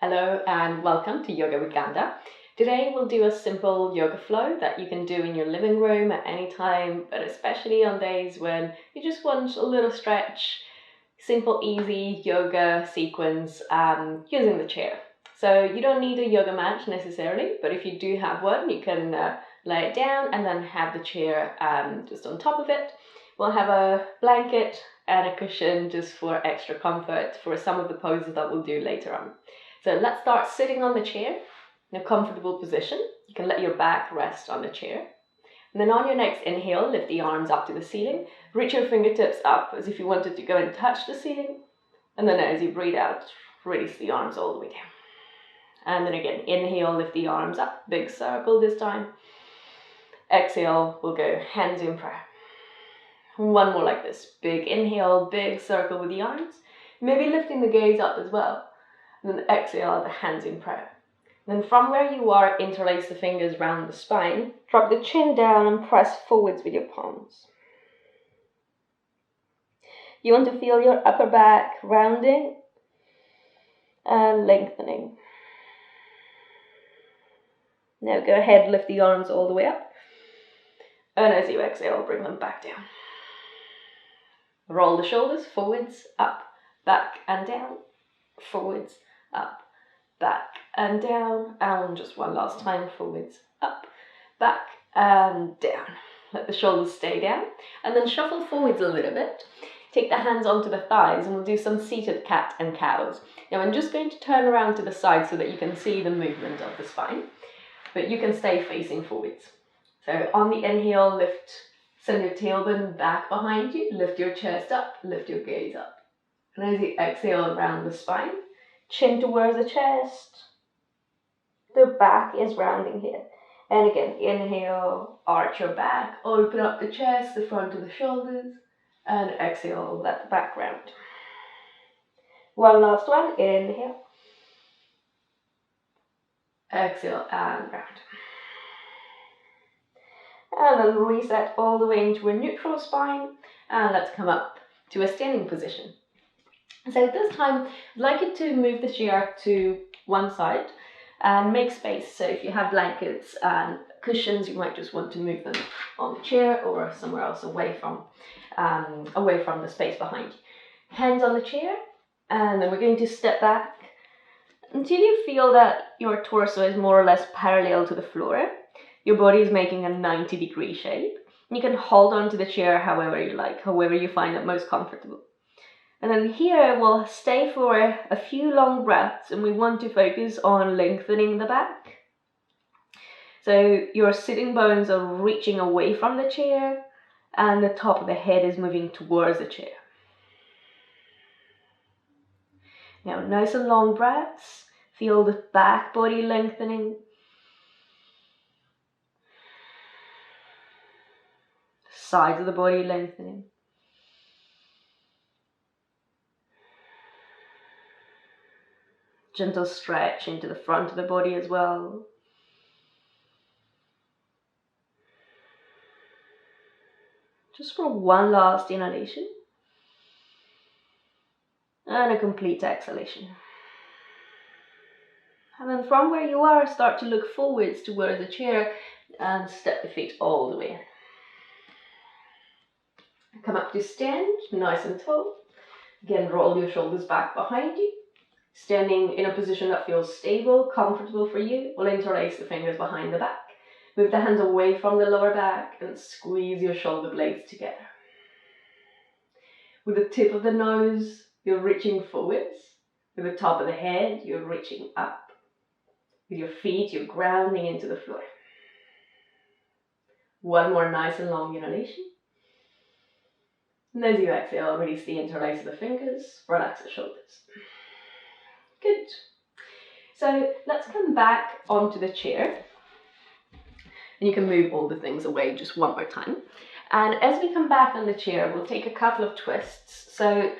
Hello and welcome to Yoga with Gandha. Today we'll do a simple yoga flow that you can do in your living room at any time, but especially on days when you just want a little stretch. Simple, easy yoga sequence using the chair. So you don't need a yoga mat necessarily, but if you do have one, you can lay it down and then have the chair just on top of it. We'll have a blanket and a cushion just for extra comfort for some of the poses that we'll do later on. So let's start sitting on the chair in a comfortable position. You can let your back rest on the chair. And then on your next inhale, lift the arms up to the ceiling. Reach your fingertips up as if you wanted to go and touch the ceiling. And then as you breathe out, release the arms all the way down. And then again, inhale, lift the arms up. Big circle this time. Exhale, we'll go hands in prayer. One more like this. Big inhale, big circle with the arms. Maybe lifting the gaze up as well. And then exhale, the hands in prayer. Then from where you are, interlace the fingers round the spine. Drop the chin down and press forwards with your palms. You want to feel your upper back rounding and lengthening. Now go ahead, lift the arms all the way up. And as you exhale, bring them back down. Roll the shoulders forwards, up, back and down. Forwards, up, back and down, and just one last time, forwards, up, back and down. Let the shoulders stay down, and then shuffle forwards a little bit. Take the hands onto the thighs, and we'll do some seated cat and cows. Now I'm just going to turn around to the side so that you can see the movement of the spine, but you can stay facing forwards. So on the inhale, send your tailbone back behind you, lift your chest up, lift your gaze up. And as you exhale around the spine, chin towards the chest, the back is rounding here. And again, inhale, arch your back, open up the chest, the front of the shoulders, and exhale, let the back round. One last one, inhale, exhale, and round. And then reset all the way into a neutral spine, and let's come up to a standing position. So this time, I'd like you to move the chair to one side and make space. So if you have blankets and cushions, you might just want to move them on the chair or somewhere else away from the space behind you. Hands on the chair, and then we're going to step back until you feel that your torso is more or less parallel to the floor. Your body is making a 90-degree shape. You can hold on to the chair however you like, however you find it most comfortable. And then here we'll stay for a few long breaths, and we want to focus on lengthening the back. So your sitting bones are reaching away from the chair, and the top of the head is moving towards the chair. Now nice and long breaths. Feel the back body lengthening. Sides of the body lengthening. Gentle stretch into the front of the body as well. Just for one last inhalation. And a complete exhalation. And then from where you are, start to look forwards towards the chair and step the feet all the way in. Come up to stand, nice and tall. Again, roll your shoulders back behind you. Standing in a position that feels stable, comfortable for you, we'll interlace the fingers behind the back. Move the hands away from the lower back and squeeze your shoulder blades together. With the tip of the nose, you're reaching forwards. With the top of the head, you're reaching up. With your feet, you're grounding into the floor. One more nice and long inhalation. And as you exhale, release the interlace of the fingers, relax the shoulders. Good. So let's come back onto the chair. And you can move all the things away just one more time. And as we come back on the chair, we'll take a couple of twists. So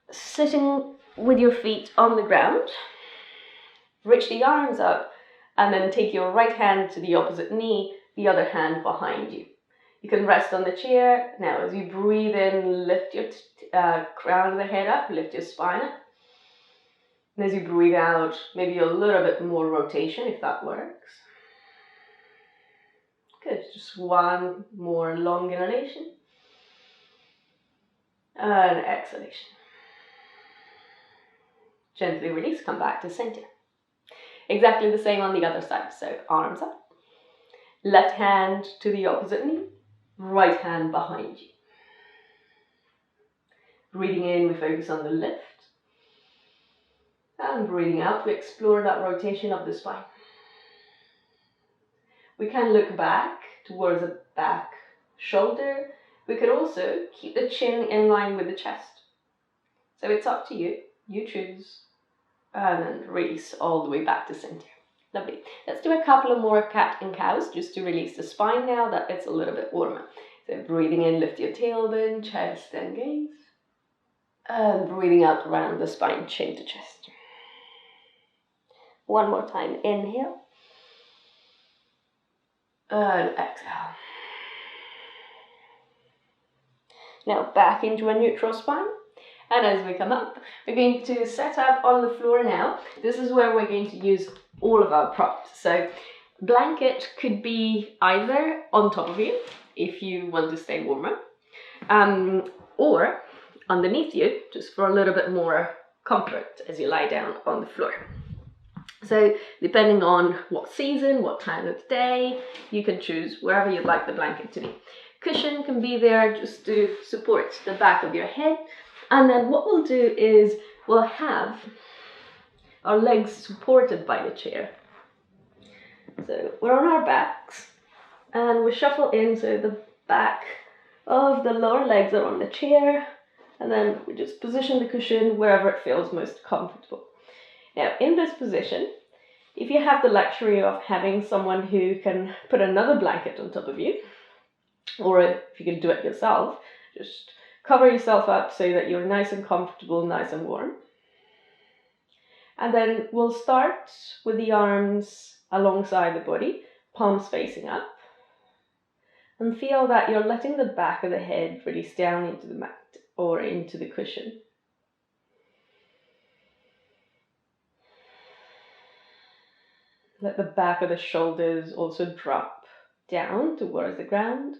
sitting with your feet on the ground, reach the arms up, and then take your right hand to the opposite knee, the other hand behind you. You can rest on the chair. Now as you breathe in, lift your crown of the head up, lift your spine up. And as you breathe out, maybe a little bit more rotation if that works. Good, just one more long inhalation and exhalation. Gently release, come back to center. Exactly the same on the other side. So arms up, left hand to the opposite knee, right hand behind you. Breathing in, we focus on the lift. And breathing out, we explore that rotation of the spine. We can look back towards the back shoulder. We could also keep the chin in line with the chest. So it's up to you. You choose. And then release all the way back to center. Lovely. Let's do a couple of more cat and cows just to release the spine now that it's a little bit warmer. So breathing in, lift your tailbone, chest and gaze. And breathing out around the spine, chin to chest. One more time, inhale. And exhale. Now back into a neutral spine. And as we come up, we're going to set up on the floor now. This is where we're going to use all of our props. So blanket could be either on top of you, if you want to stay warmer, or underneath you, just for a little bit more comfort as you lie down on the floor. So depending on what season, what time of day, you can choose wherever you'd like the blanket to be. Cushion can be there just to support the back of your head. And then what we'll do is we'll have our legs supported by the chair. So we're on our backs and we shuffle in so the back of the lower legs are on the chair, and then we just position the cushion wherever it feels most comfortable. Now in this position, if you have the luxury of having someone who can put another blanket on top of you, or if you can do it yourself, just cover yourself up so that you're nice and comfortable, nice and warm. And then we'll start with the arms alongside the body, palms facing up. And feel that you're letting the back of the head release down into the mat or into the cushion. Let the back of the shoulders also drop down towards the ground.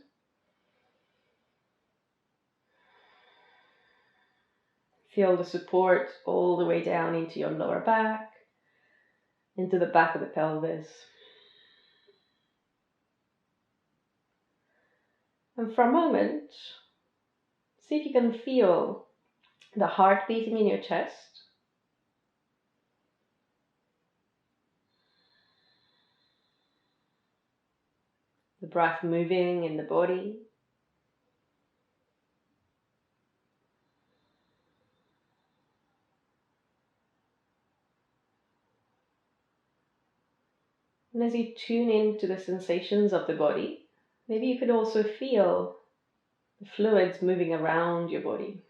Feel the support all the way down into your lower back, into the back of the pelvis. And for a moment, see if you can feel the heart beating in your chest. The breath moving in the body. And as you tune into the sensations of the body, maybe you could also feel the fluids moving around your body.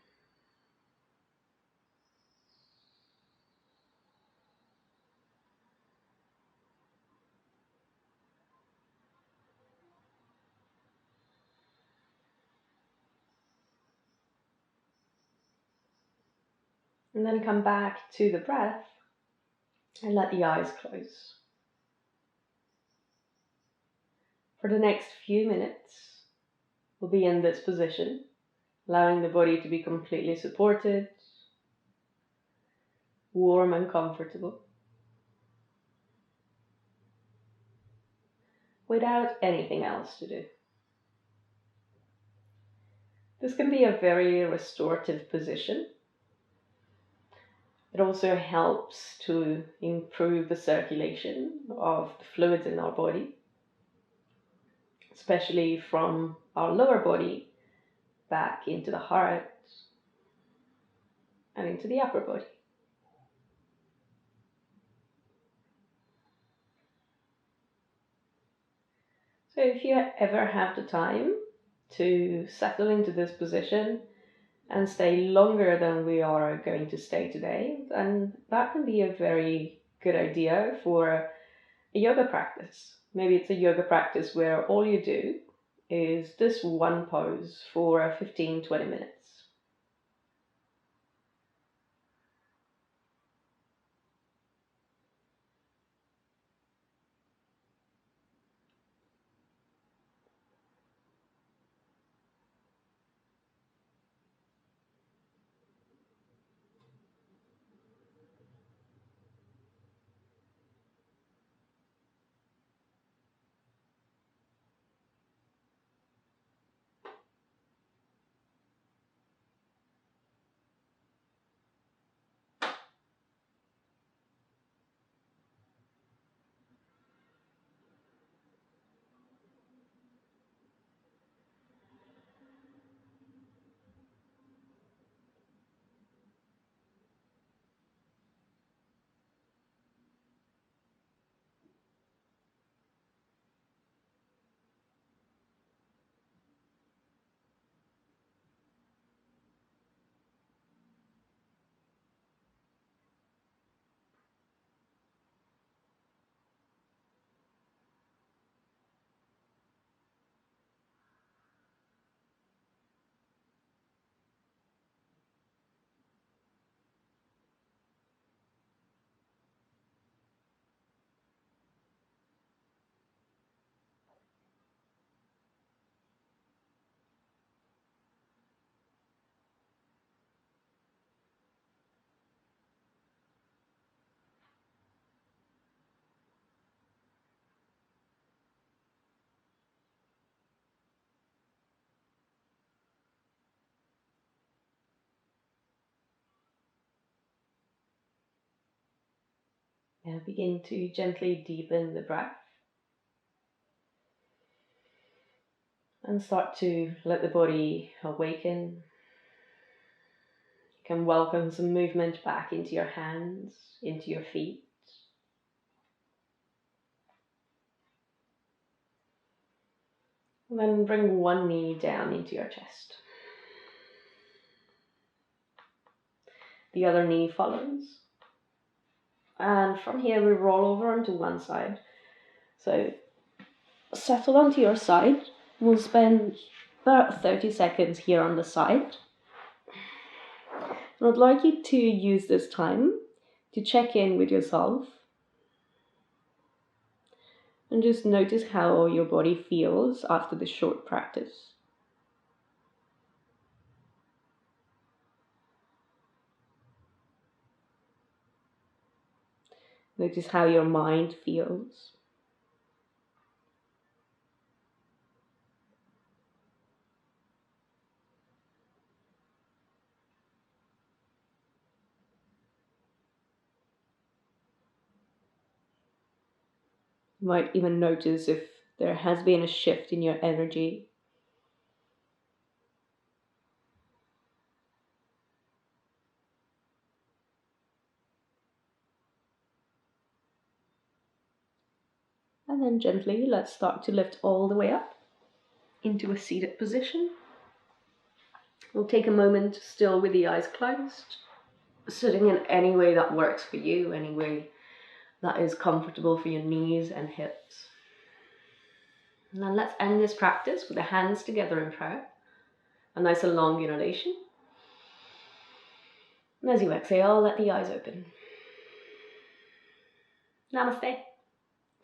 And then come back to the breath and let the eyes close. For the next few minutes, we'll be in this position, allowing the body to be completely supported, warm and comfortable, without anything else to do. This can be a very restorative position. It also helps to improve the circulation of the fluids in our body, especially from our lower body back into the heart and into the upper body. So if you ever have the time to settle into this position and stay longer than we are going to stay today, then that can be a very good idea for a yoga practice. Maybe it's a yoga practice where all you do is this one pose for 15-20 minutes. Begin to gently deepen the breath and start to let the body awaken. You can welcome some movement back into your hands, into your feet. And then bring one knee down into your chest. The other knee follows. And from here we roll over onto one side. So settle onto your side. We'll spend about 30 seconds here on the side. And I'd like you to use this time to check in with yourself and just notice how your body feels after this short practice. Notice how your mind feels. You might even notice if there has been a shift in your energy. And then gently, let's start to lift all the way up into a seated position. We'll take a moment still with the eyes closed, sitting in any way that works for you, any way that is comfortable for your knees and hips. And then let's end this practice with the hands together in prayer. A nice and long inhalation. And as you exhale, let the eyes open. Namaste.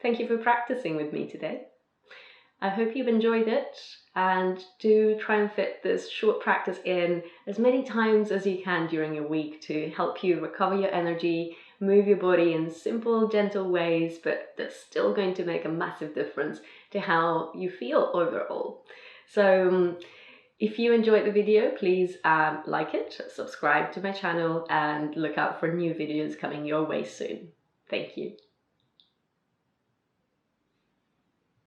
Thank you for practicing with me today. I hope you've enjoyed it, and do try and fit this short practice in as many times as you can during your week to help you recover your energy, move your body in simple, gentle ways, but that's still going to make a massive difference to how you feel overall. So if you enjoyed the video, please like it, subscribe to my channel, and look out for new videos coming your way soon. Thank you.